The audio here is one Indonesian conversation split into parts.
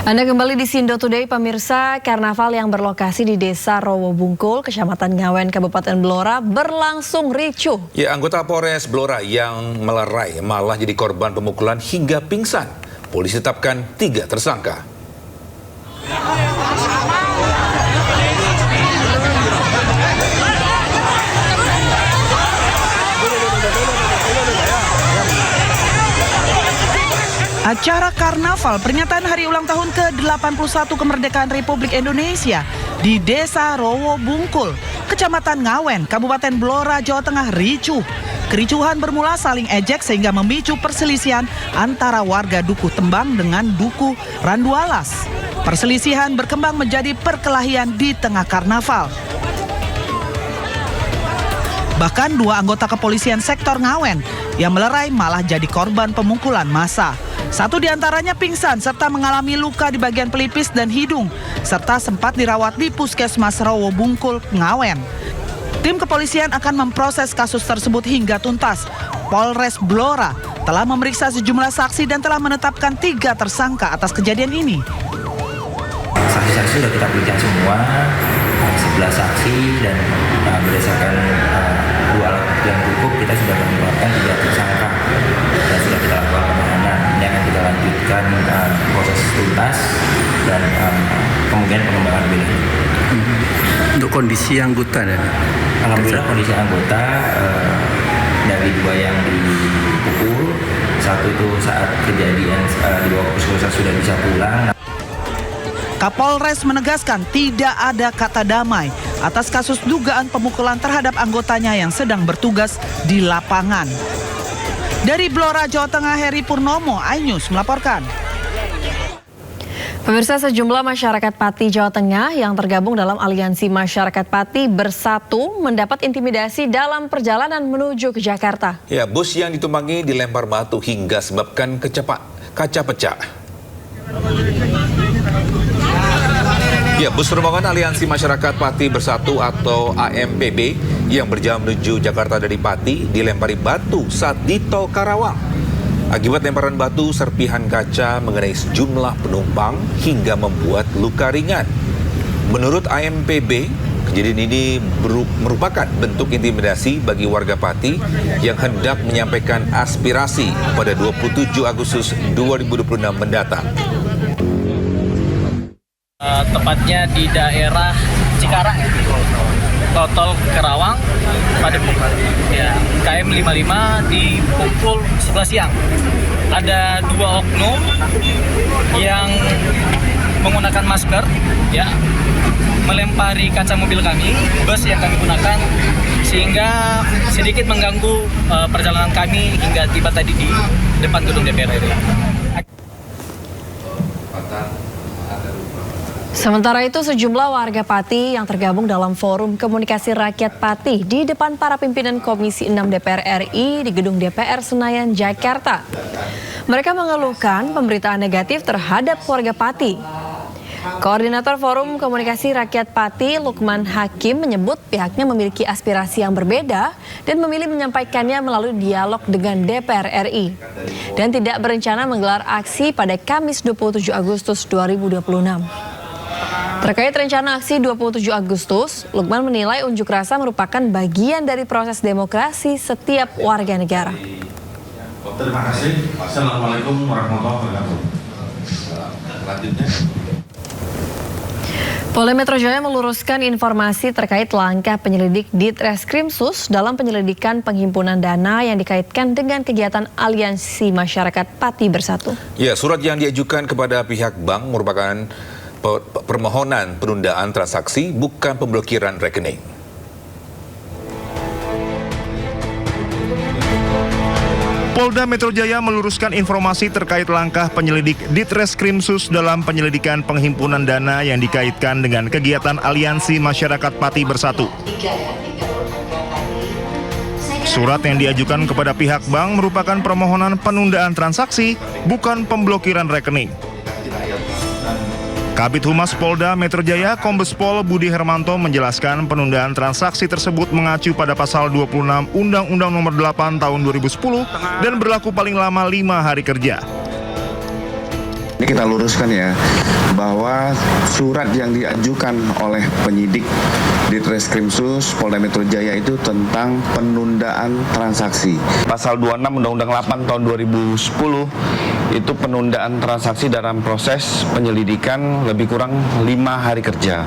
Anda kembali di Sindo Today, pemirsa. Karnaval yang berlokasi di Desa Rowo Bungkul, Kecamatan Ngawen, Kabupaten Blora berlangsung ricuh. Ya, anggota Polres Blora yang melerai malah jadi korban pemukulan hingga pingsan. Polisi tetapkan 3 tersangka. Acara Karnaval peringatan hari ulang tahun ke-81 kemerdekaan Republik Indonesia di Desa Rowo Bungkul, Kecamatan Ngawen, Kabupaten Blora, Jawa Tengah ricuh. Kericuhan bermula saling ejek sehingga memicu perselisihan antara warga Dukuh Tembang dengan Dukuh Randualas. Perselisihan berkembang menjadi perkelahian di tengah karnaval. Bahkan 2 anggota kepolisian sektor Ngawen yang melerai malah jadi korban pemukulan massa. 1 diantaranya pingsan serta mengalami luka di bagian pelipis dan hidung, serta sempat dirawat di Puskesmas Rowo Bungkul, Ngawen. Tim kepolisian akan memproses kasus tersebut hingga tuntas. Polres Blora telah memeriksa sejumlah saksi dan telah menetapkan 3 tersangka atas kejadian ini. Saksi-saksi sudah kita periksa semua, 11 saksi, dan berdasarkan 2 alat bukti yang cukup, kita sudah menetapkan 3 tersangka dan sudah kita lakukan penahanan. Ini akan kita lanjutkan proses tuntas dan kemudian pengembangan lebih lanjut. Untuk kondisi anggota dan alhamdulillah kondisi anggota dari 2 yang dipukul, 1 itu saat kejadian dibawa ke puskesmas sudah bisa pulang. Kapolres menegaskan tidak ada kata damai atas kasus dugaan pemukulan terhadap anggotanya yang sedang bertugas di lapangan. Dari Blora, Jawa Tengah, Heri Purnomo, iNews melaporkan. Pemirsa, sejumlah masyarakat Pati Jawa Tengah yang tergabung dalam Aliansi Masyarakat Pati Bersatu mendapat intimidasi dalam perjalanan menuju ke Jakarta. Ya, bus yang ditumpangi dilempar batu hingga sebabkan kaca pecah. Ya, bus rombongan Aliansi Masyarakat Pati Bersatu atau AMPB yang berjalan menuju Jakarta dari Pati dilempari batu saat di Tol Karawang. Akibat lemparan batu, serpihan kaca mengenai sejumlah penumpang hingga membuat luka ringan. Menurut AMPB, kejadian ini merupakan bentuk intimidasi bagi warga Pati yang hendak menyampaikan aspirasi pada 27 Agustus 2026 mendatang. Tepatnya di daerah Cikarang, Tol Karawang, pada ya, KM 55 di pukul 11 siang. Ada 2 oknum yang menggunakan masker, ya, melempari kaca mobil kami, bus yang kami gunakan, sehingga sedikit mengganggu perjalanan kami hingga tiba tadi di depan gedung DPR RI. Sementara itu, sejumlah warga Pati yang tergabung dalam Forum Komunikasi Rakyat Pati di depan para pimpinan Komisi 6 DPR RI di Gedung DPR Senayan, Jakarta. Mereka mengeluhkan pemberitaan negatif terhadap warga Pati. Koordinator Forum Komunikasi Rakyat Pati, Lukman Hakim, menyebut pihaknya memiliki aspirasi yang berbeda dan memilih menyampaikannya melalui dialog dengan DPR RI. Dan tidak berencana menggelar aksi pada Kamis 27 Agustus 2026. Terkait rencana aksi 27 Agustus, Lukman menilai unjuk rasa merupakan bagian dari proses demokrasi setiap warga negara. Terima kasih. Assalamualaikum warahmatullahi wabarakatuh. Selanjutnya. Polda Metro Jaya meluruskan informasi terkait langkah penyelidik Ditreskrimsus dalam penyelidikan penghimpunan dana yang dikaitkan dengan kegiatan Aliansi Masyarakat Pati Bersatu. Ya, surat yang diajukan kepada pihak bank merupakan permohonan penundaan transaksi, bukan pemblokiran rekening. Polda Metro Jaya meluruskan informasi terkait langkah penyelidik Ditreskrimsus dalam penyelidikan penghimpunan dana yang dikaitkan dengan kegiatan Aliansi Masyarakat Pati Bersatu. Surat yang diajukan kepada pihak bank merupakan permohonan penundaan transaksi, bukan pemblokiran rekening. Kabid Humas Polda Metro Jaya Kombes Pol Budi Hermanto menjelaskan penundaan transaksi tersebut mengacu pada pasal 26 Undang-Undang Nomor 8 Tahun 2010 dan berlaku paling lama 5 hari kerja. Ini kita luruskan ya, bahwa surat yang diajukan oleh penyidik di Ditreskrimsus Polda Metro Jaya itu tentang penundaan transaksi. Pasal 26 Undang-Undang 8 tahun 2010 itu penundaan transaksi dalam proses penyelidikan lebih kurang 5 hari kerja.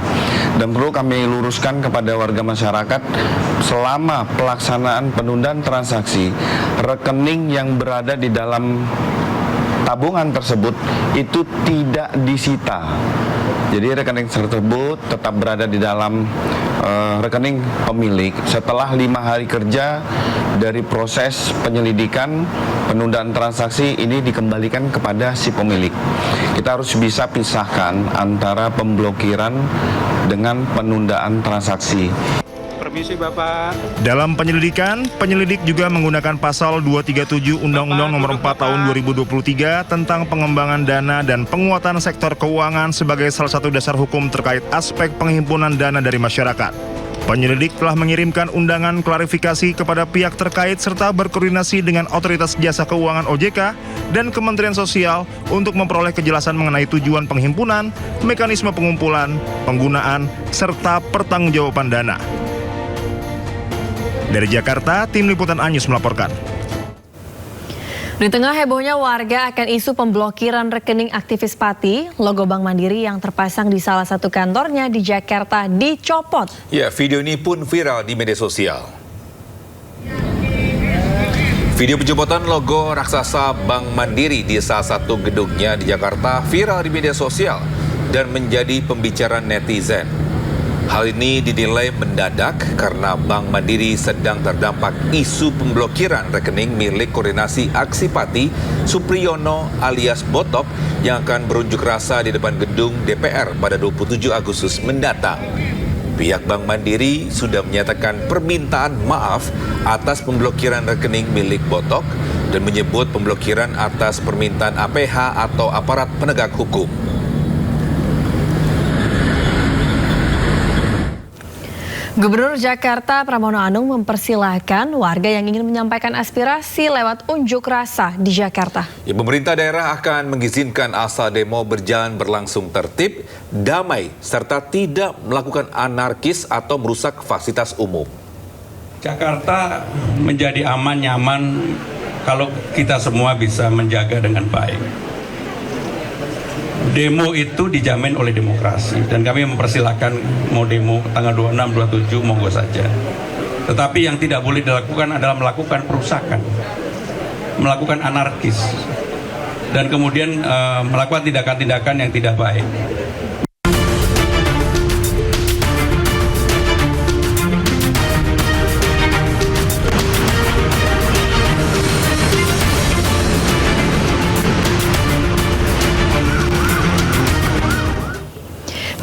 Dan perlu kami luruskan kepada warga masyarakat, selama pelaksanaan penundaan transaksi, rekening yang berada di dalam tabungan tersebut itu tidak disita. Jadi rekening tersebut tetap berada di dalam rekening pemilik. Setelah 5 hari kerja dari proses penyelidikan penundaan transaksi ini dikembalikan kepada si pemilik. Kita harus bisa pisahkan antara pemblokiran dengan penundaan transaksi. Permisi Bapak. Dalam penyelidikan, penyelidik juga menggunakan pasal 237 Undang-Undang Nomor 4 Tahun 2023 tentang pengembangan dana dan penguatan sektor keuangan sebagai salah satu dasar hukum terkait aspek penghimpunan dana dari masyarakat. Penyelidik telah mengirimkan undangan klarifikasi kepada pihak terkait serta berkoordinasi dengan Otoritas Jasa Keuangan OJK dan Kementerian Sosial untuk memperoleh kejelasan mengenai tujuan penghimpunan, mekanisme pengumpulan, penggunaan, serta pertanggungjawaban dana. Dari Jakarta, Tim Liputan Anyus melaporkan. Di tengah hebohnya warga akan isu pemblokiran rekening aktivis Pati, logo Bank Mandiri yang terpasang di salah satu kantornya di Jakarta dicopot. Ya, video ini pun viral di media sosial. Video pencopotan logo raksasa Bank Mandiri di salah satu gedungnya di Jakarta viral di media sosial dan menjadi pembicaraan netizen. Hal ini dinilai mendadak karena Bank Mandiri sedang terdampak isu pemblokiran rekening milik Koordinasi Aksi Pati Supriyono alias Botok yang akan berunjuk rasa di depan gedung DPR pada 27 Agustus mendatang. Pihak Bank Mandiri sudah menyatakan permintaan maaf atas pemblokiran rekening milik Botok dan menyebut pemblokiran atas permintaan APH atau aparat penegak hukum. Gubernur Jakarta Pramono Anung mempersilahkan warga yang ingin menyampaikan aspirasi lewat unjuk rasa di Jakarta. Ya, pemerintah daerah akan mengizinkan asal demo berjalan berlangsung tertib, damai, serta tidak melakukan anarkis atau merusak fasilitas umum. Jakarta menjadi aman, nyaman kalau kita semua bisa menjaga dengan baik. Demo itu dijamin oleh demokrasi dan kami mempersilahkan mau demo tanggal 26, 27 monggo saja. Tetapi yang tidak boleh dilakukan adalah melakukan perusakan, melakukan anarkis dan kemudian melakukan tindakan-tindakan yang tidak baik.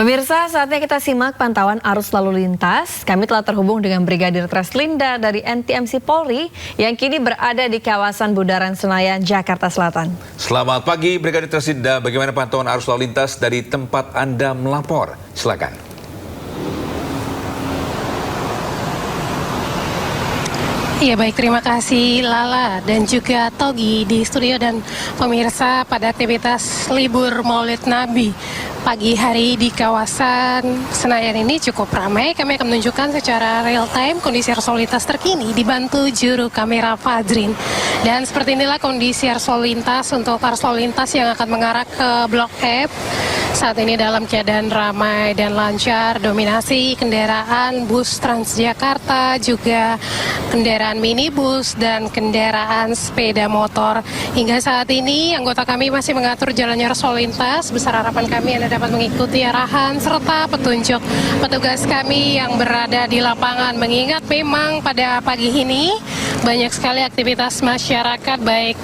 Pemirsa, saatnya kita simak pantauan arus lalu lintas. Kami telah terhubung dengan Brigadir Treslinda dari NTMC Polri yang kini berada di kawasan Bundaran Senayan, Jakarta Selatan. Selamat pagi Brigadir Treslinda, bagaimana pantauan arus lalu lintas dari tempat Anda melapor? Silakan. Iya baik, terima kasih Lala dan juga Togi di studio dan pemirsa pada aktivitas libur Maulid Nabi. Pagi hari di kawasan Senayan ini cukup ramai. Kami akan menunjukkan secara real time kondisi arus lalu lintas terkini dibantu juru kamera Fadrin. Dan seperti inilah kondisi arus lalu lintas untuk arus lalu lintas yang akan mengarah ke Blok F. Saat ini dalam keadaan ramai dan lancar, dominasi kendaraan bus Transjakarta, juga kendaraan minibus dan kendaraan sepeda motor. Hingga saat ini anggota kami masih mengatur jalannya arus lalu lintas. Besar harapan kami Anda dapat mengikuti arahan serta petunjuk petugas kami yang berada di lapangan. Mengingat memang pada pagi ini banyak sekali aktivitas masyarakat baik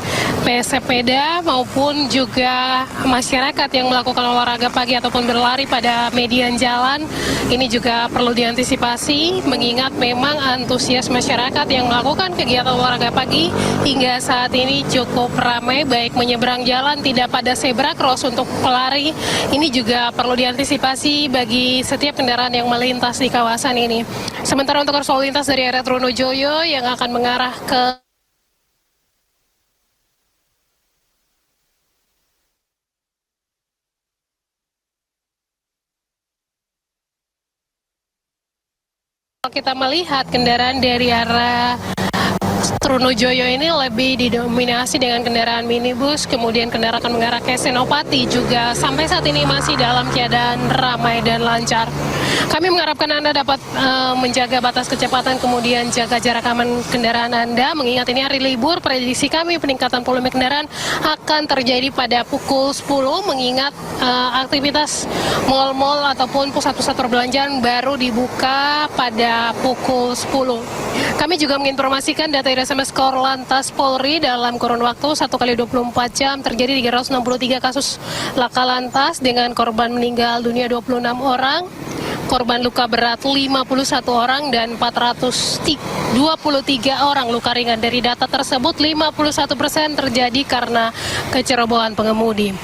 pesepeda maupun juga masyarakat yang melakukan olahraga pagi ataupun berlari pada median jalan. Ini juga perlu diantisipasi mengingat memang antusias masyarakat yang melakukan kegiatan olahraga pagi hingga saat ini cukup ramai, baik menyeberang jalan tidak pada zebra cross untuk pelari. Ini juga perlu diantisipasi bagi setiap kendaraan yang melintas di kawasan ini. Sementara untuk arus lalu lintas dari area Trunojoyo yang akan mengarah ke Kita melihat kendaraan dari arah Trunojoyo ini lebih didominasi dengan kendaraan minibus, kemudian kendaraan mengarah ke Senopati juga sampai saat ini masih dalam keadaan ramai dan lancar. Kami mengharapkan Anda dapat menjaga batas kecepatan, kemudian jaga jarak aman kendaraan Anda, mengingat ini hari libur. Prediksi kami peningkatan volume kendaraan akan terjadi pada pukul 10, mengingat aktivitas mal-mal ataupun pusat-pusat perbelanjaan baru dibuka pada pukul 10. Kami juga menginformasikan data SMS Korlantas Polri dalam kurun waktu 1x24 jam terjadi 363 kasus laka lantas dengan korban meninggal dunia 26 orang, korban luka berat 51 orang dan 423 orang luka ringan. Dari data tersebut 51% terjadi karena kecerobohan pengemudi.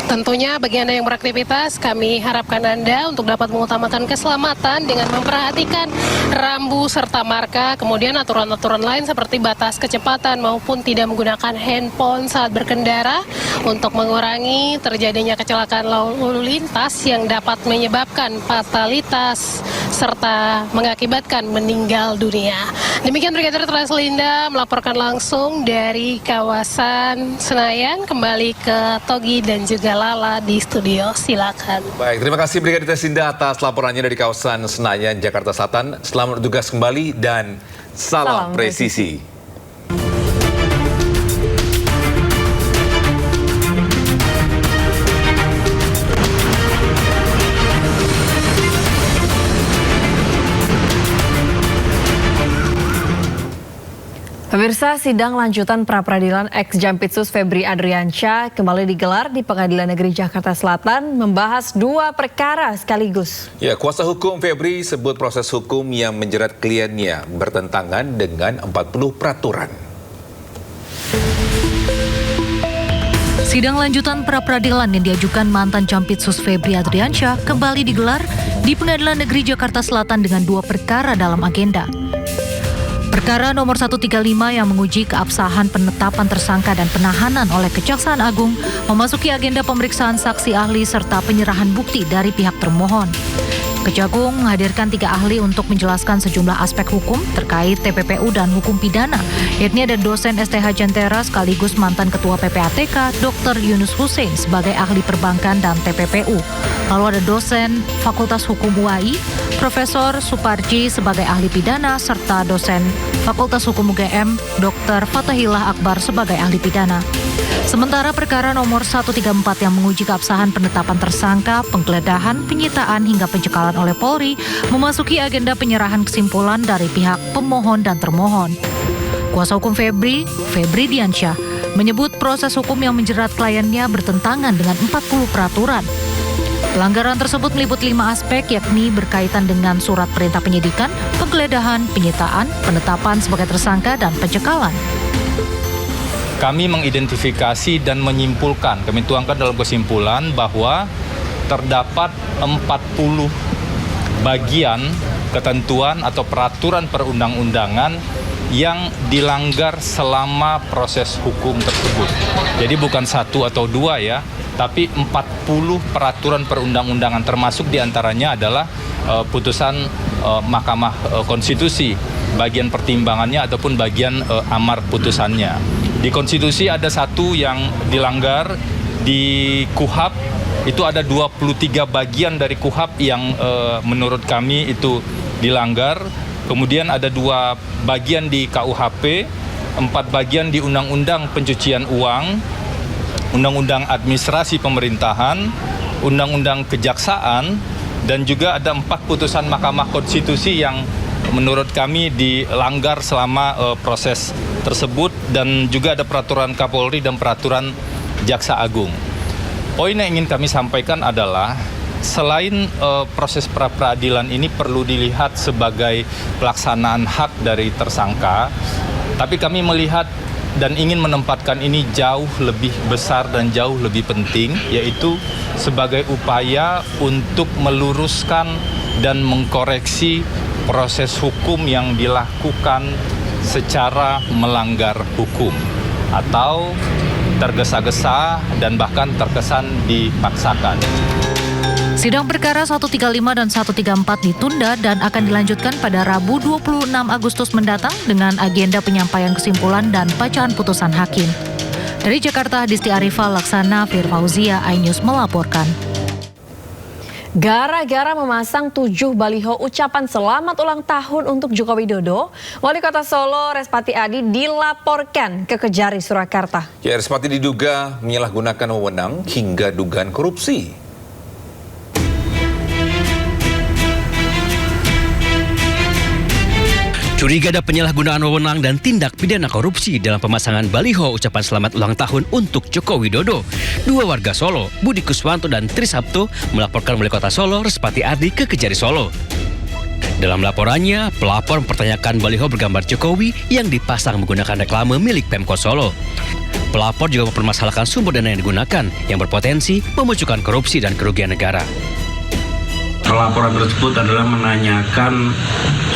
Tentunya bagi Anda yang beraktivitas, kami harapkan Anda untuk dapat mengutamakan keselamatan dengan memperhatikan rambu serta marka, kemudian aturan-aturan lain seperti batas kecepatan maupun tidak menggunakan handphone saat berkendara untuk mengurangi terjadinya kecelakaan lalu lintas yang dapat menyebabkan fatalitas serta mengakibatkan meninggal dunia. Demikian Brigadir Traslinda melaporkan langsung dari kawasan Senayan. Kembali ke Togi dan juga Lala di studio, silakan. Baik, terima kasih Brigadir Traslinda atas laporannya dari kawasan Senayan, Jakarta Selatan. Selamat bertugas kembali dan salam presisi. Pemirsa, sidang lanjutan pra-peradilan ex-Jampitsus Febri Adriansyah kembali digelar di Pengadilan Negeri Jakarta Selatan membahas 2 perkara sekaligus. Ya, kuasa hukum Febri sebut proses hukum yang menjerat kliennya bertentangan dengan 40 peraturan. Sidang lanjutan pra-peradilan yang diajukan mantan Jampitsus Febri Adriansyah kembali digelar di Pengadilan Negeri Jakarta Selatan dengan 2 perkara dalam agenda. Perkara nomor 135 yang menguji keabsahan penetapan tersangka dan penahanan oleh Kejaksaan Agung memasuki agenda pemeriksaan saksi ahli serta penyerahan bukti dari pihak termohon. Kejagung menghadirkan 3 ahli untuk menjelaskan sejumlah aspek hukum terkait TPPU dan hukum pidana, yakni ada dosen STH Jentera sekaligus mantan Ketua PPATK Dr. Yunus Hussein sebagai ahli perbankan dan TPPU. Lalu ada dosen Fakultas Hukum UAI, Profesor Suparji sebagai ahli pidana, serta dosen Fakultas Hukum UGM Dr. Fatahillah Akbar sebagai ahli pidana. Sementara perkara nomor 134 yang menguji keabsahan penetapan tersangka, penggeledahan, penyitaan hingga pencekalan oleh Polri memasuki agenda penyerahan kesimpulan dari pihak pemohon dan termohon. Kuasa hukum Febri Diansyah, menyebut proses hukum yang menjerat kliennya bertentangan dengan 40 peraturan. Pelanggaran tersebut meliput 5 aspek, yakni berkaitan dengan surat perintah penyidikan, penggeledahan, penyitaan, penetapan sebagai tersangka, dan pencekalan. Kami mengidentifikasi dan menyimpulkan, kami tuangkan dalam kesimpulan bahwa terdapat 40 bagian ketentuan atau peraturan perundang-undangan yang dilanggar selama proses hukum tersebut. Jadi bukan 1 atau 2 ya, tapi 40 peraturan perundang-undangan, termasuk diantaranya adalah putusan Mahkamah Konstitusi, bagian pertimbangannya ataupun bagian amar putusannya. Di konstitusi ada 1 yang dilanggar, di KUHAP itu ada 23 bagian dari KUHAP yang menurut kami itu dilanggar. Kemudian ada 2 bagian di KUHP, 4 bagian di Undang-Undang Pencucian Uang, Undang-Undang Administrasi Pemerintahan, Undang-Undang Kejaksaan, dan juga ada 4 putusan Mahkamah Konstitusi yang menurut kami dilanggar selama proses tersebut, dan juga ada peraturan Kapolri dan peraturan Jaksa Agung. Poin yang ingin kami sampaikan adalah selain proses pra-peradilan ini perlu dilihat sebagai pelaksanaan hak dari tersangka, tapi kami melihat dan ingin menempatkan ini jauh lebih besar dan jauh lebih penting, yaitu sebagai upaya untuk meluruskan dan mengkoreksi proses hukum yang dilakukan secara melanggar hukum atau tergesa-gesa dan bahkan terkesan dipaksakan. Sidang perkara 135 dan 134 ditunda dan akan dilanjutkan pada Rabu 26 Agustus mendatang dengan agenda penyampaian kesimpulan dan bacaan putusan hakim. Dari Jakarta, Disti Arifah Laksana, Firfauzia, iNews melaporkan. Gara-gara memasang 7 baliho ucapan selamat ulang tahun untuk Joko Widodo, Wali Kota Solo Respati Adi dilaporkan ke Kejari Surakarta. Ya, Respati diduga menyalahgunakan wewenang hingga dugaan korupsi. Curiga ada penyalahgunaan wewenang dan tindak pidana korupsi dalam pemasangan baliho ucapan selamat ulang tahun untuk Joko Widodo. Dua warga Solo, Budi Kuswanto dan Tri Sabto, melaporkan Wali Kota Solo Respati Adi ke Kejari Solo. Dalam laporannya, pelapor mempertanyakan baliho bergambar Jokowi yang dipasang menggunakan reklame milik Pemkot Solo. Pelapor juga mempermasalahkan sumber dana yang digunakan yang berpotensi memunculkan korupsi dan kerugian negara. Laporan tersebut adalah menanyakan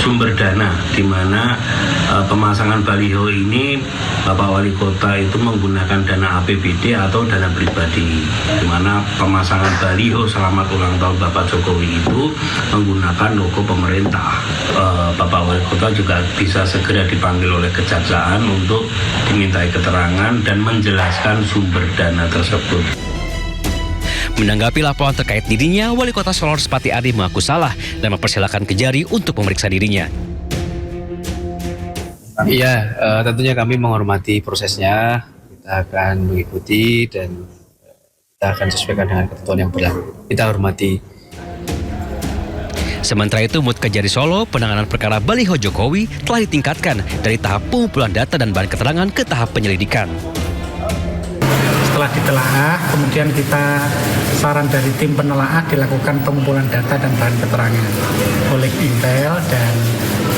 sumber dana, di mana pemasangan baliho ini Bapak Wali Kota itu menggunakan dana APBD atau dana pribadi, di mana pemasangan baliho selamat ulang tahun Bapak Jokowi itu menggunakan logo pemerintah. Bapak Wali Kota juga bisa segera dipanggil oleh Kejaksaan untuk dimintai keterangan dan menjelaskan sumber dana tersebut. Menanggapi laporan terkait dirinya, Wali Kota Solo Respati Adi mengaku salah dan mempersilahkan Kejari untuk memeriksa dirinya. Iya, tentunya kami menghormati prosesnya. Kita akan mengikuti dan kita akan sesuaikan dengan ketentuan yang berlaku. Kita hormati. Sementara itu, menurut Kejari Solo, penanganan perkara baliho Jokowi telah ditingkatkan dari tahap pengumpulan data dan bahan keterangan ke tahap penyelidikan. Setelah ditelaah, kemudian kita saran dari tim penelaah dilakukan pengumpulan data dan bahan keterangan oleh Intel dan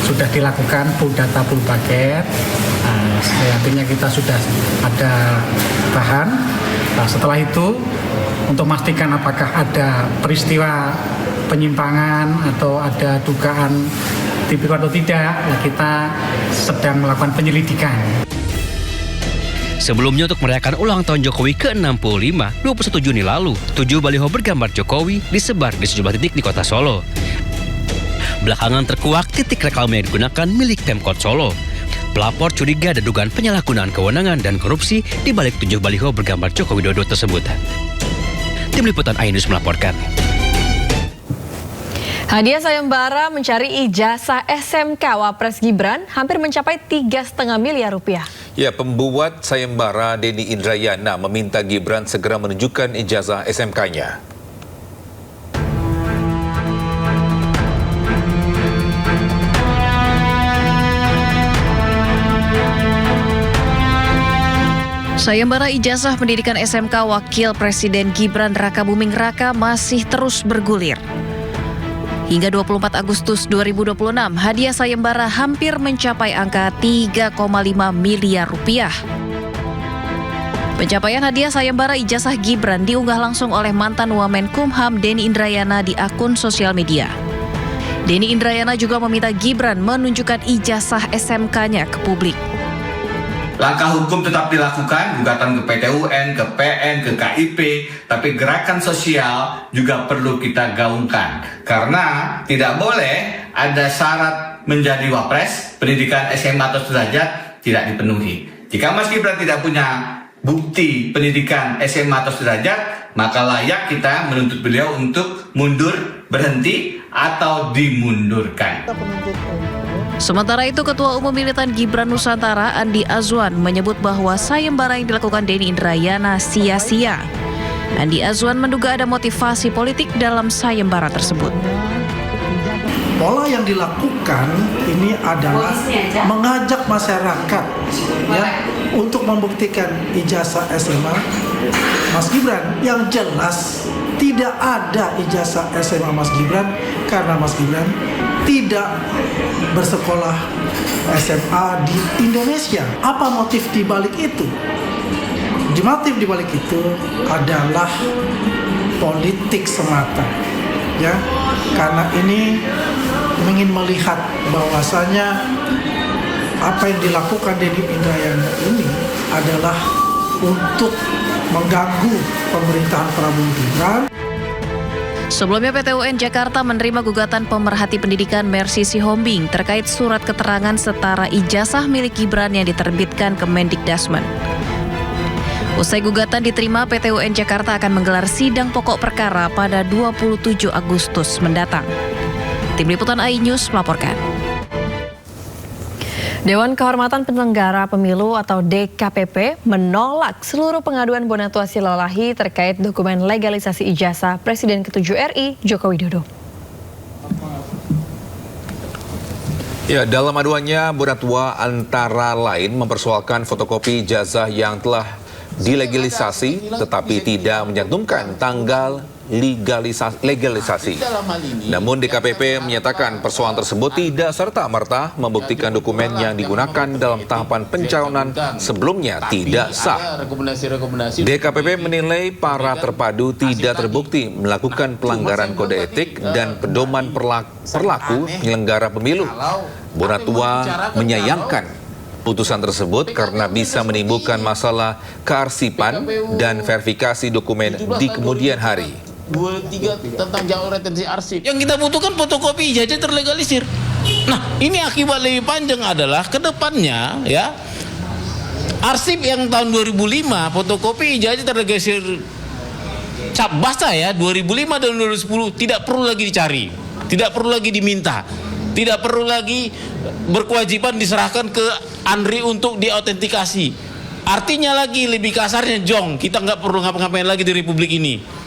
sudah dilakukan full data full paket. Artinya kita sudah ada bahan. Nah, setelah itu untuk memastikan apakah ada peristiwa penyimpangan atau ada dugaan tipikor atau tidak, kita sedang melakukan penyelidikan. Sebelumnya untuk merayakan ulang tahun Jokowi ke-65, 21 Juni lalu, 7 baliho bergambar Jokowi disebar di sejumlah titik di kota Solo. Belakangan terkuak titik reklame yang digunakan milik Pemkot Solo. Pelapor curiga ada dugaan penyalahgunaan kewenangan dan korupsi di balik 7 baliho bergambar Joko Widodo tersebut. Tim Liputan iNews melaporkan. Hadiah sayembara mencari ijazah SMK Wapres Gibran hampir mencapai 3,5 miliar rupiah. Ya, pembuat sayembara Denny Indrayana meminta Gibran segera menunjukkan ijazah SMK-nya. Sayembara ijazah pendidikan SMK Wakil Presiden Gibran Raka Buming Raka masih terus bergulir. Hingga 24 Agustus 2026, hadiah sayembara hampir mencapai angka 3,5 miliar rupiah. Pencapaian hadiah sayembara ijazah Gibran diunggah langsung oleh mantan Wamenkumham Denny Indrayana di akun sosial media. Denny Indrayana juga meminta Gibran menunjukkan ijazah SMK-nya ke publik. Langkah hukum tetap dilakukan, gugatan ke PT UN, ke PN, ke KIP, tapi gerakan sosial juga perlu kita gaungkan. Karena tidak boleh ada syarat menjadi wapres, pendidikan SMA atau sederajat tidak dipenuhi. Jika Mas Gibran tidak punya bukti pendidikan SMA atau sederajat, maka layak kita menuntut beliau untuk mundur, berhenti, atau dimundurkan. Sementara itu, Ketua Umum Militan Gibran Nusantara Andi Azwan menyebut bahwa sayembara yang dilakukan Denny Indrayana sia-sia. Andi Azwan menduga ada motivasi politik dalam sayembara tersebut. Pola yang dilakukan ini adalah mengajak masyarakat ya untuk membuktikan ijazah SMA Mas Gibran. Yang jelas tidak ada ijazah SMA Mas Gibran karena Mas Gibran tidak bersekolah SMA di Indonesia. Apa motif di balik itu? Motif di balik itu adalah politik semata. Ya, karena ini ingin melihat bahwasanya apa yang dilakukan Denny Indrayana ini adalah untuk mengganggu pemerintahan Prabowo Gibran. Sebelumnya PT UN Jakarta menerima gugatan pemerhati pendidikan Mercy Sihombing terkait surat keterangan setara ijazah milik Gibran yang diterbitkan Kemendikbudristek. Usai gugatan diterima, PT UN Jakarta akan menggelar sidang pokok perkara pada 27 Agustus mendatang. Tim Liputan iNews melaporkan. Dewan Kehormatan Penyelenggara Pemilu atau DKPP menolak seluruh pengaduan Bonatuasi Lalahi terkait dokumen legalisasi ijazah Presiden ke-7 RI Joko Widodo. Ya, dalam aduannya Bonatua antara lain mempersoalkan fotokopi ijazah yang telah dilegalisasi tetapi tidak menyantumkan tanggal legalisasi. Namun DKPP menyatakan persoalan tersebut tidak serta-merta membuktikan dokumen yang digunakan dalam tahapan pencalonan sebelumnya tidak sah. DKPP menilai para terpadu tidak terbukti melakukan pelanggaran kode etik dan pedoman perlaku penyelenggara pemilu. Bonatua menyayangkan putusan tersebut karena bisa menimbulkan masalah kearsipan dan verifikasi dokumen di kemudian hari. 23 tentang jalur retensi arsip. Yang kita butuhkan fotokopi ijazah terlegalisir. Nah, ini akibat lebih panjang adalah ke depannya ya. Arsip yang tahun 2005 fotokopi ijazah terlegalisir cap basah ya 2005 dan 2010 tidak perlu lagi dicari, tidak perlu lagi diminta, tidak perlu lagi berkewajiban diserahkan ke ANRI untuk diautentikasi. Artinya lagi lebih kasarnya jong, kita nggak perlu ngapa-ngapain lagi di Republik ini.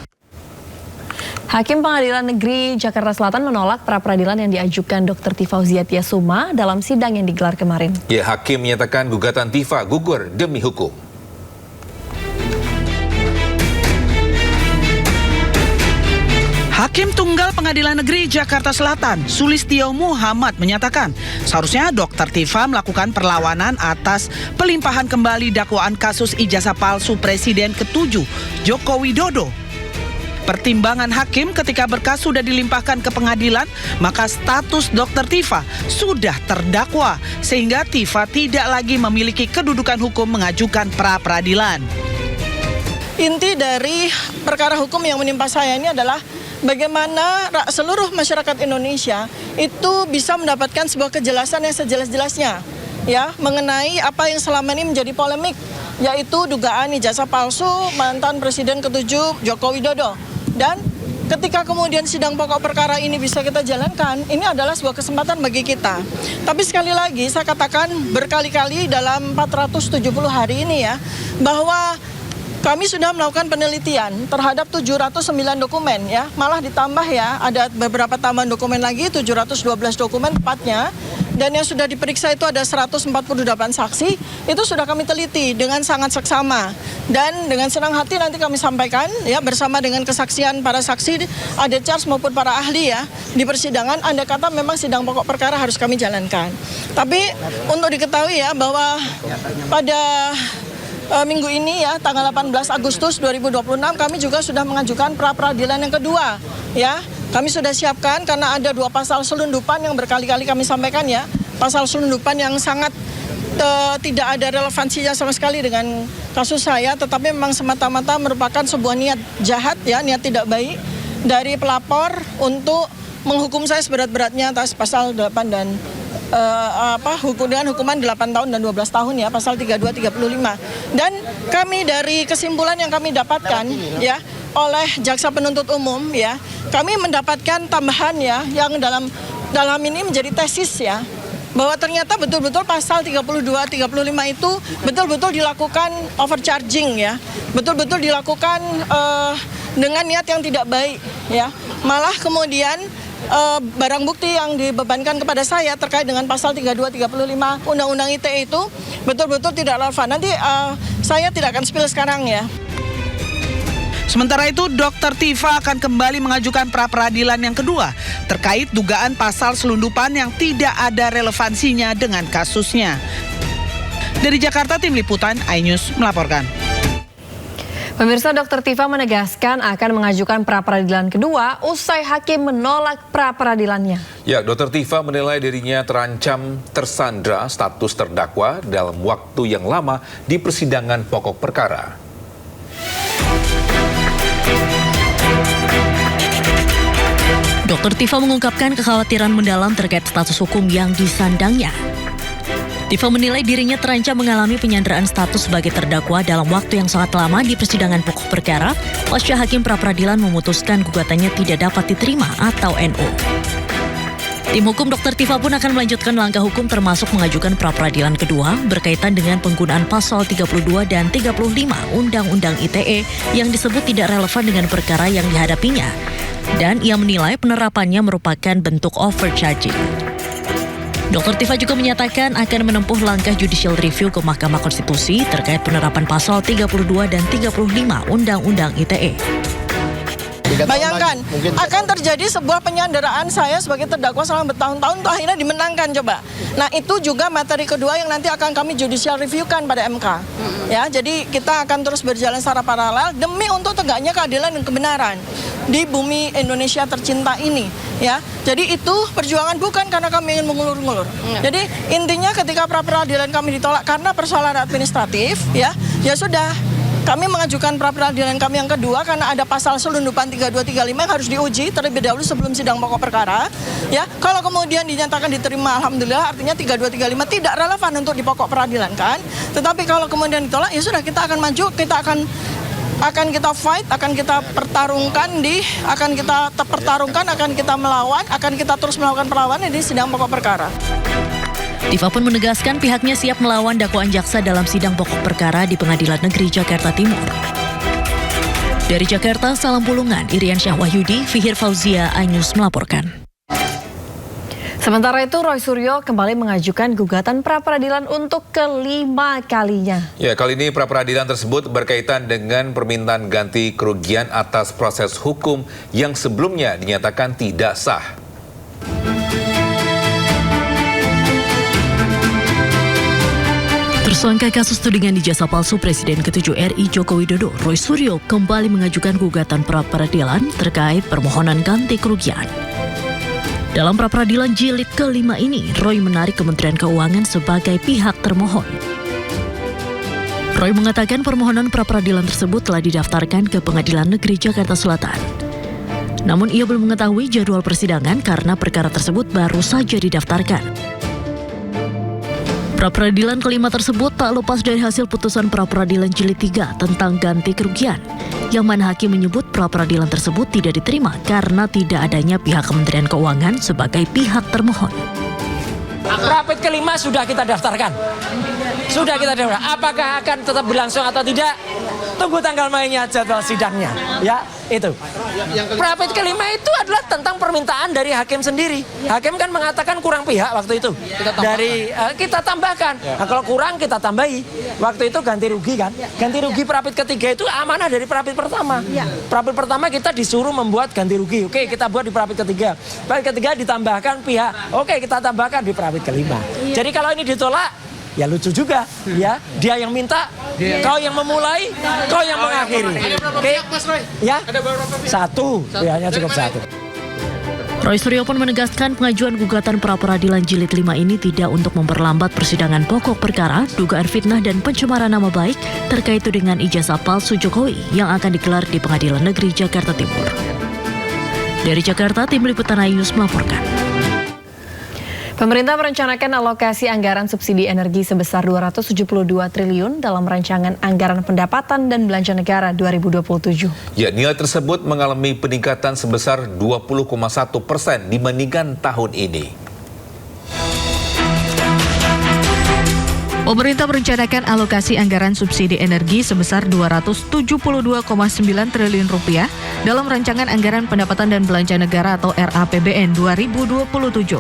Hakim Pengadilan Negeri Jakarta Selatan menolak pra-peradilan yang diajukan Dr. Tifa Suma dalam sidang yang digelar kemarin. Ya, hakim menyatakan gugatan Tifa gugur demi hukum. Hakim Tunggal Pengadilan Negeri Jakarta Selatan, Sulistyo Muhammad menyatakan, seharusnya Dr. Tifa melakukan perlawanan atas pelimpahan kembali dakwaan kasus ijazah palsu Presiden ke-7 Joko Widodo. Pertimbangan hakim ketika berkas sudah dilimpahkan ke pengadilan, maka status Dr. Tifa sudah terdakwa, sehingga Tifa tidak lagi memiliki kedudukan hukum mengajukan pra-peradilan. Inti dari perkara hukum yang menimpa saya ini adalah bagaimana seluruh masyarakat Indonesia itu bisa mendapatkan sebuah kejelasan yang sejelas-jelasnya ya mengenai apa yang selama ini menjadi polemik, yaitu dugaan ijazah palsu mantan Presiden ke-7 Joko Widodo. Dan ketika kemudian sidang pokok perkara ini bisa kita jalankan, ini adalah sebuah kesempatan bagi kita. Tapi sekali lagi saya katakan berkali-kali dalam 470 hari ini ya, bahwa kami sudah melakukan penelitian terhadap 709 dokumen ya, malah ditambah ya, ada beberapa tambahan dokumen lagi, 712 dokumen tepatnya. Dan yang sudah diperiksa itu ada 148 saksi, itu sudah kami teliti dengan sangat seksama. Dan dengan senang hati nanti kami sampaikan ya bersama dengan kesaksian para saksi, ada charge maupun para ahli ya di persidangan, andai kata memang sidang pokok perkara harus kami jalankan. Tapi untuk diketahui ya bahwa pada minggu ini ya tanggal 18 Agustus 2026 kami juga sudah mengajukan pra-peradilan yang kedua ya. Kami sudah siapkan karena ada 2 pasal selundupan yang berkali-kali kami sampaikan ya. Pasal selundupan yang sangat tidak ada relevansinya sama sekali dengan kasus saya, tetapi memang semata-mata merupakan sebuah niat jahat ya, niat tidak baik dari pelapor untuk menghukum saya seberat-beratnya atas pasal 8 dan hukuman 8 tahun dan 12 tahun ya, pasal 32 35. Dan kami dari kesimpulan yang kami dapatkan ya oleh jaksa penuntut umum ya, kami mendapatkan tambahan ya yang dalam ini menjadi tesis ya, bahwa ternyata betul-betul pasal 32 35 itu betul-betul dilakukan overcharging ya, betul-betul dilakukan dengan niat yang tidak baik ya. Malah kemudian barang bukti yang dibebankan kepada saya terkait dengan pasal 32 35 Undang-Undang ITE itu betul-betul tidak relevan. Nanti saya tidak akan spill sekarang ya. Sementara itu, Dr. Tifa akan kembali mengajukan pra-peradilan yang kedua terkait dugaan pasal selundupan yang tidak ada relevansinya dengan kasusnya. Dari Jakarta, Tim Liputan iNews melaporkan. Pemirsa, Dr. Tifa menegaskan akan mengajukan pra-peradilan kedua usai hakim menolak pra-peradilannya. Ya, Dr. Tifa menilai dirinya terancam tersandra status terdakwa dalam waktu yang lama di persidangan pokok perkara. Dr. Tifa mengungkapkan kekhawatiran mendalam terkait status hukum yang disandangnya. Tifa menilai dirinya terancam mengalami penyanderaan status sebagai terdakwa dalam waktu yang sangat lama di persidangan pokok perkara pasca Hakim Pra-Peradilan memutuskan gugatannya tidak dapat diterima atau NO. Tim hukum Dr. Tifa pun akan melanjutkan langkah hukum termasuk mengajukan pra-peradilan kedua berkaitan dengan penggunaan pasal 32 dan 35 Undang-Undang ITE yang disebut tidak relevan dengan perkara yang dihadapinya. Dan ia menilai penerapannya merupakan bentuk overcharging. Dr. Tifa juga menyatakan akan menempuh langkah judicial review ke Mahkamah Konstitusi terkait penerapan pasal 32 dan 35 Undang-Undang ITE. Bayangkan, akan terjadi sebuah penyanderaan saya sebagai terdakwa selama bertahun-tahun, tuh akhirnya dimenangkan coba. Nah itu juga materi kedua yang nanti akan kami judicial reviewkan pada MK. Ya, jadi kita akan terus berjalan secara paralel demi untuk tegaknya keadilan dan kebenaran di bumi Indonesia tercinta ini. Ya, jadi itu perjuangan bukan karena kami ingin mengulur-ngulur. Jadi intinya ketika pra-peradilan kami ditolak karena persoalan administratif, ya sudah. Kami mengajukan pra-peradilan kami yang kedua karena ada pasal selundupan 3235 yang harus diuji terlebih dahulu sebelum sidang pokok perkara. Ya, kalau kemudian dinyatakan diterima, alhamdulillah, artinya 3235 tidak relevan untuk di pokok peradilan kan. Tetapi kalau kemudian ditolak, ya sudah kita akan maju, kita akan kita fight, akan kita pertarungkan akan kita melawan, akan kita terus melakukan perlawanan di sidang pokok perkara. Tifa pun menegaskan pihaknya siap melawan dakwaan jaksa dalam sidang pokok perkara di Pengadilan Negeri Jakarta Timur. Dari Jakarta, Salam Pulungan, Irian Syah Wahyudi, Fihir Fauzia, iNews melaporkan. Sementara itu, Roy Suryo kembali mengajukan gugatan pra-peradilan untuk kelima kalinya. Ya, kali ini pra-peradilan tersebut berkaitan dengan permintaan ganti kerugian atas proses hukum yang sebelumnya dinyatakan tidak sah. Tersangka kasus tudingan ijazah palsu Presiden ke-7 RI Joko Widodo, Roy Suryo kembali mengajukan gugatan pra-peradilan terkait permohonan ganti kerugian. Dalam pra-peradilan jilid ke-5 ini, Roy menarik Kementerian Keuangan sebagai pihak termohon. Roy mengatakan permohonan pra-peradilan tersebut telah didaftarkan ke Pengadilan Negeri Jakarta Selatan. Namun ia belum mengetahui jadwal persidangan karena perkara tersebut baru saja didaftarkan. Pra-peradilan kelima tersebut tak lepas dari hasil putusan pra-peradilan jilid 3 tentang ganti kerugian, yang mana hakim menyebut pra-peradilan tersebut tidak diterima karena tidak adanya pihak Kementerian Keuangan sebagai pihak termohon. Pra-ped kelima sudah kita daftarkan. Apakah akan tetap berlangsung atau tidak? Tunggu tanggal mainnya, jadwal sidangnya. Ya, itu. Pra-ped kelima itu adalah tentang permintaan dari hakim sendiri. Hakim kan mengatakan kurang pihak waktu itu. Kita tambahkan. Nah, kalau kurang kita tambahi. Waktu itu ganti rugi kan. Ganti rugi pra-ped ketiga itu amanah dari pra-ped pertama. Pra-ped pertama kita disuruh membuat ganti rugi. Oke, kita buat di pra-ped ketiga. Pra-ped ketiga ditambahkan pihak. Oke, kita tambahkan di pra-ped kelima. Jadi kalau ini ditolak, ya lucu juga, ya. Dia yang minta, kau yang memulai, kau yang mengakhiri. Oke, ya. Satu, hanya cukup satu. Roy Suryo pun menegaskan pengajuan gugatan pra-peradilan jilid 5 ini tidak untuk memperlambat persidangan pokok perkara dugaan fitnah dan pencemaran nama baik terkait tudingan ijazah palsu Jokowi yang akan digelar di Pengadilan Negeri Jakarta Timur. Dari Jakarta, Tim Liputan iNews melaporkan. Pemerintah merencanakan alokasi anggaran subsidi energi sebesar 272 triliun dalam rancangan anggaran pendapatan dan belanja negara 2027. Ya, nilai tersebut mengalami peningkatan sebesar 20,1% dibandingkan tahun ini. Pemerintah merencanakan alokasi anggaran subsidi energi sebesar 272,9 triliun rupiah dalam rancangan anggaran pendapatan dan belanja negara atau RAPBN 2027.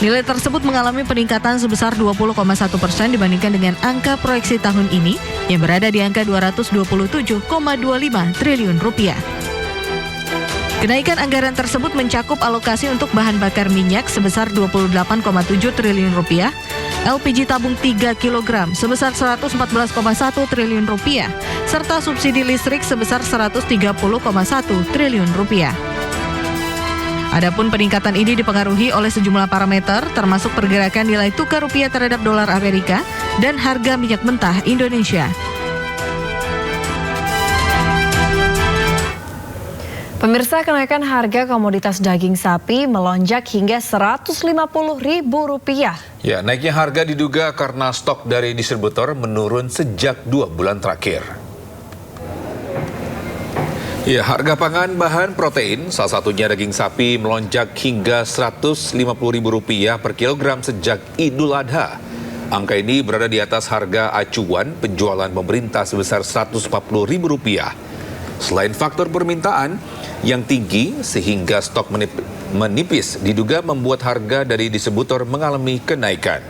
Nilai tersebut mengalami peningkatan sebesar 20,1% dibandingkan dengan angka proyeksi tahun ini yang berada di angka 227,25 triliun rupiah. Kenaikan anggaran tersebut mencakup alokasi untuk bahan bakar minyak sebesar 28,7 triliun rupiah, LPG tabung 3 kg sebesar 114,1 triliun rupiah, serta subsidi listrik sebesar 130,1 triliun rupiah. Adapun peningkatan ini dipengaruhi oleh sejumlah parameter termasuk pergerakan nilai tukar rupiah terhadap dolar Amerika dan harga minyak mentah Indonesia. Pemirsa, kenaikan harga komoditas daging sapi melonjak hingga Rp150.000. Ya, naiknya harga diduga karena stok dari distributor menurun sejak 2 bulan terakhir. Ya, harga pangan bahan protein, salah satunya daging sapi, melonjak hingga Rp150.000 per kilogram sejak Idul Adha. Angka ini berada di atas harga acuan penjualan pemerintah sebesar Rp140.000. Selain faktor permintaan yang tinggi sehingga stok menipis, diduga membuat harga dari distributor mengalami kenaikan.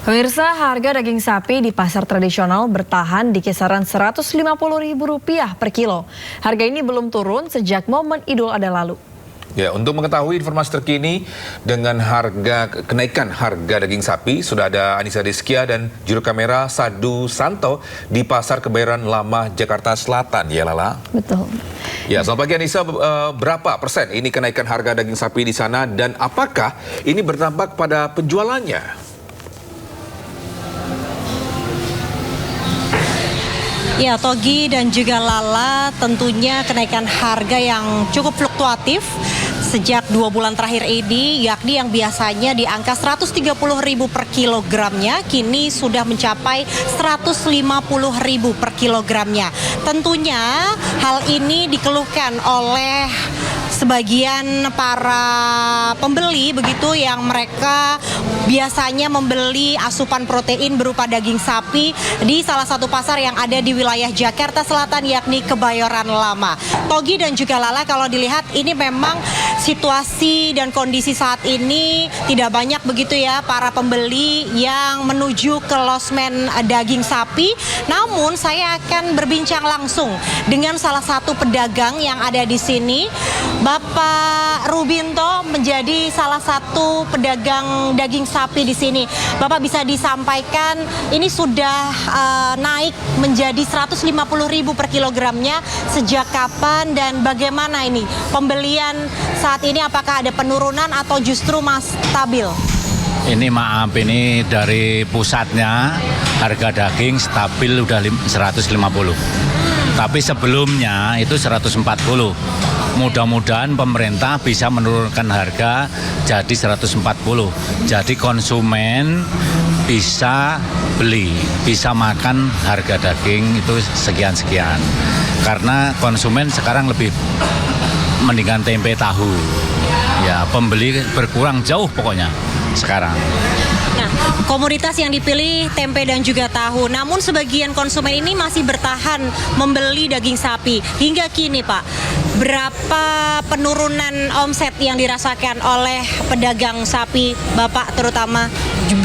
Pemirsa, harga daging sapi di pasar tradisional bertahan di kisaran Rp150.000 per kilo. Harga ini belum turun sejak momen Idul Adha lalu. Ya, untuk mengetahui informasi terkini dengan kenaikan harga daging sapi, sudah ada Anissa Rizkia dan juru kamera Sadu Santo di Pasar Kebayoran Lama, Jakarta Selatan. Ya, Lala? Betul. Ya, selamat pagi Anissa. Berapa persen ini kenaikan harga daging sapi di sana dan apakah ini berdampak pada penjualannya? Ya, Togi dan juga Lala, tentunya kenaikan harga yang cukup fluktuatif sejak 2 bulan terakhir ini, yakni yang biasanya di angka Rp130.000 per kilogramnya, kini sudah mencapai Rp150.000 per kilogramnya. Tentunya hal ini dikeluhkan oleh sebagian para pembeli begitu yang mereka biasanya membeli asupan protein berupa daging sapi di salah satu pasar yang ada di wilayah Jakarta Selatan, yakni Kebayoran Lama. Togi dan juga Lala, kalau dilihat ini memang situasi dan kondisi saat ini tidak banyak begitu ya para pembeli yang menuju ke losmen daging sapi. Namun saya akan berbincang langsung dengan salah satu pedagang yang ada di sini. Bapak Rubinto menjadi salah satu pedagang daging sapi di sini. Bapak, bisa disampaikan ini sudah naik menjadi Rp150.000 per kilogramnya sejak kapan dan bagaimana ini pembelian saat ini, apakah ada penurunan atau justru masih stabil? Ini maaf, ini dari pusatnya harga daging stabil udah 150. Tapi sebelumnya itu 140. Mudah-mudahan pemerintah bisa menurunkan harga jadi 140. Jadi konsumen bisa beli, bisa makan harga daging itu sekian-sekian. Karena konsumen sekarang lebih mendingan tempe tahu. Ya, pembeli berkurang jauh pokoknya sekarang. Nah, komoditas yang dipilih tempe dan juga tahu. Namun sebagian konsumen ini masih bertahan membeli daging sapi. Hingga kini, Pak, berapa penurunan omset yang dirasakan oleh pedagang sapi Bapak terutama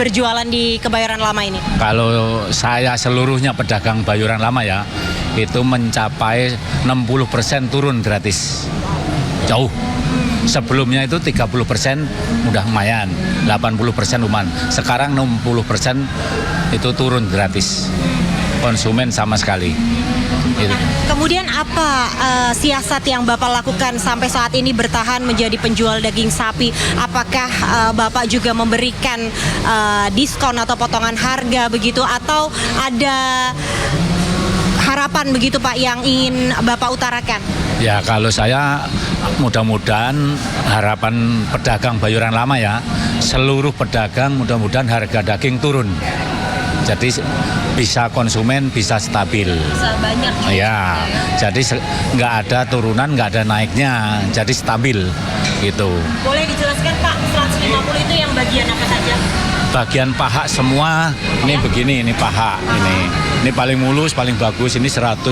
berjualan di Kebayoran Lama ini? Kalau saya seluruhnya pedagang Bayoran Lama ya, itu mencapai 60% turun gratis. Jauh. Sebelumnya itu 30% udah lumayan, 80% lumayan. Sekarang 60% itu turun gratis. Konsumen sama sekali. Gitu. Kemudian apa siasat yang Bapak lakukan sampai saat ini bertahan menjadi penjual daging sapi? Apakah Bapak juga memberikan diskon atau potongan harga begitu, atau ada harapan begitu Pak yang ingin Bapak utarakan? Ya, kalau saya mudah-mudahan harapan pedagang Bayoran Lama ya, seluruh pedagang mudah-mudahan harga daging turun. Jadi bisa konsumen bisa stabil. Bisa banyak. Ya, jadi nggak ada turunan, nggak ada naiknya, jadi stabil gitu. Boleh dijelaskan Pak, 150 itu yang bagian apa saja? Bagian paha semua, ini begini, ini paha, ini paling mulus, paling bagus, ini 150.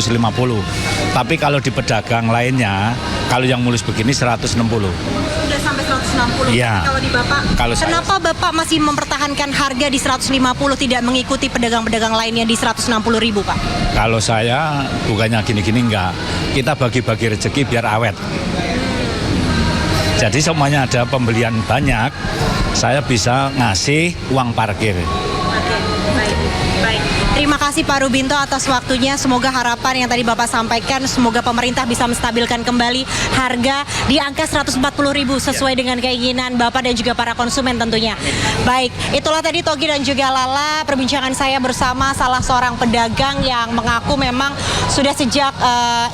Tapi kalau di pedagang lainnya, kalau yang mulus begini 160. Sudah sampai 160. Ya. Kalau di Bapak, kenapa Bapak masih mempertahankan harga di 150, tidak mengikuti pedagang-pedagang lainnya di 160.000, Pak? Kalau saya bukannya gini-gini enggak. Kita bagi-bagi rezeki biar awet. Jadi semuanya ada pembelian banyak, saya bisa ngasih uang parkir. Baik. Terima kasih Pak Rubinto atas waktunya. Semoga harapan yang tadi Bapak sampaikan, semoga pemerintah bisa menstabilkan kembali harga di angka 140.000 sesuai dengan keinginan Bapak dan juga para konsumen tentunya. Baik, itulah tadi Togi dan juga Lala perbincangan saya bersama salah seorang pedagang yang mengaku memang sudah sejak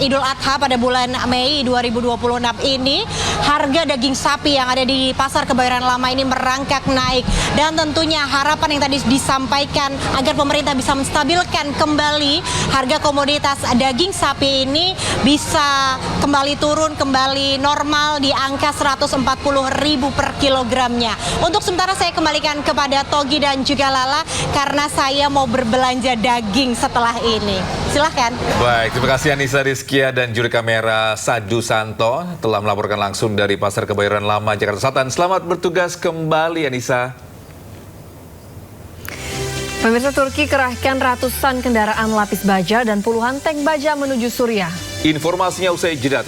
Idul Adha pada bulan Mei 2026 ini harga daging sapi yang ada di Pasar Kebayoran Lama ini merangkak naik, dan tentunya harapan yang tadi disampaikan agar pemerintah bisa menstabilkan kembali harga komoditas daging sapi ini bisa kembali turun, kembali normal di angka 140.000 per kilogramnya. Untuk sementara saya kembalikan kepada Togi dan juga Lala karena saya mau berbelanja daging setelah ini. Silahkan. Baik, terima kasih Anissa Rizkia dan juri kamera Saju Santo telah melaporkan langsung dari Pasar Kebayoran Lama, Jakarta Selatan. Selamat bertugas kembali Anissa. Pemirsa, Turki kerahkan ratusan kendaraan lapis baja dan puluhan tank baja menuju Suriah. Informasinya usai jeda.